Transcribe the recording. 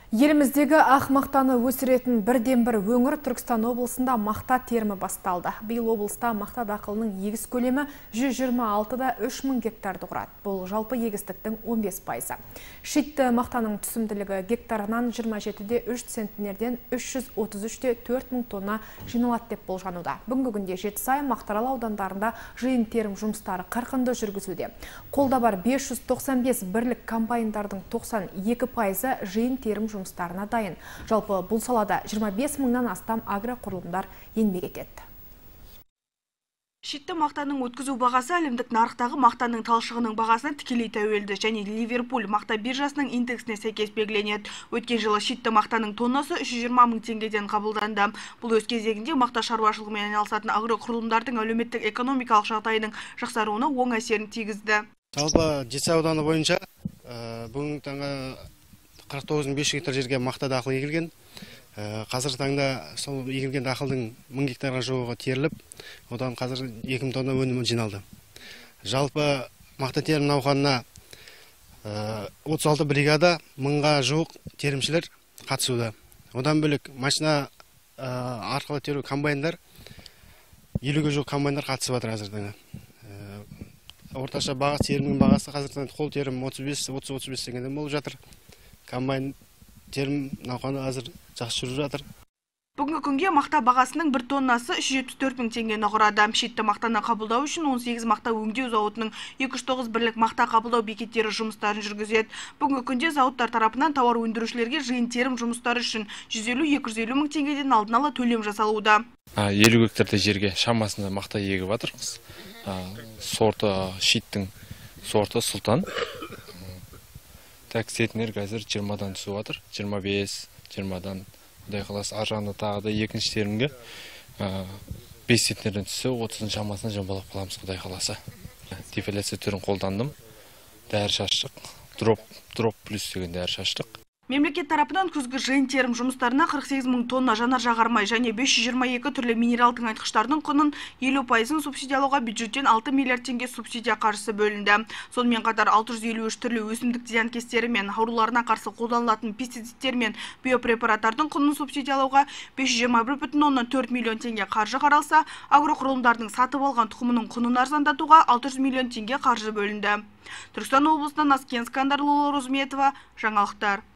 Еліміздегі ақ мақтаны өсіретін бірден-бір өңір Түркістан облысында мақта терімі басталды. Биыл облыста мақта дақылының егіс көлемі 126,3 гектарды құрады. Бұл жалпы егістіктің 15%. Шитті мақтаның түсімділігі гектарынан 27,3 центнерден 333,4 мың тонна жиналады деп болжануда. Бүгінгі күнде Жетісай, Мақтаарал аудандарында жиын терім жұмыстары қарқынды жүргізуде. Қолда бар 595 бірлік комбайндардың 92% жиын терім жұмыстарына дайын. Жалпы бұл салада 25 мыңнан астам агроқұрылымдар еңбек етеді. Шитті мақтаның өткізу бағасы әлемдік нарықтағы мақтаның талшығының бағасына тікелей тәуелді және Ливерпуль мақта биржасының индексіне сәйкес белгіленеді. Өткен жылы шитті мақтаның тоннасы 320 мың теңгеден қабылданды. Бұл өз кезегінде мақта шаруашылығымен айналысатын агроқұрылымдардың әлеуметтік экономикалық жағдайының жақсаруына оң әсерін тигізді. Жалпы Жетісай ауданы бойынша бүгінгі таңға 49,5 гектар жерге мақта дақыл егілген. Қазіргі таңда сол егілген дақылдың 1000 гектарға жуығы теріліп, одан қазір 2000 тонна өнімі жиналды. Жалпы мақта терім науқанына 36 бригада 1000-ға жуық терімшілер қатысуда. Одан бөлек машина арқылы теру комбайндар 50-ге жуық комбайндар қатысып жатыр қазіргі таңда. Орташа бағасы терімнің бағасы қазіргі таңда қол терім 30-35 теңгеден болып жатыр. Комбайн терім науқаны қазір жақсы жүріп жатыр. Бүгінгі күнге мақта бағасының 1 тоннасы 374 мың теңгені құрады. Шитті мақтаны қабылдау үшін 18 мақта өңдеу зауытының 209 бірлік мақта қабылдау бекеттері жұмыстарын жүргізеді. Бүгінгі күнде зауыттар тарапынан тауар өндірушілерге жиын терім жұмыстары үшін 150-250 мың теңгеден алдын ала төлем жасалуда. 50 гектардай жерге шамасында мақта егіп жатырмыз. Сорты шиттің сорты Сұлтан. Центнер қазір 20-дан түсіп жатыр. 25-20-дан. Құдай қаласы аржағында тағы да екінші терімге 5 центнерден түссе 30 шамасына жамбалап қаламыз құдай қаласы. Дефиляция түрін қолдандым. Дәрі шаштық. Дроп плюс деген дәрі шаштық. Мемлекет тарапынан күзгі жиын терім жұмыстарына 48 мың тонна жанар жағармай және 522 түрлі минералдың айтқыштарының құнын 50%-ын субсидиялауға бюджеттен 6 миллиард теңге субсидия қаржысы бөлінді. Сонымен қатар 653 түрлі өсімдік зиянкестері мен ауруларына қарсы қолданылатын пестицидтер мен биопрепараттардың құнын субсидиялауға 521,4 миллион теңге қаржы қаралса, агроқұрылымдардың сатып алған тұқымының құнын арзандатуға 600 миллион теңге қаржы бөлінді. Түркістан облысынан Аскен Скандар, Лола Розметова, жаңалықтар.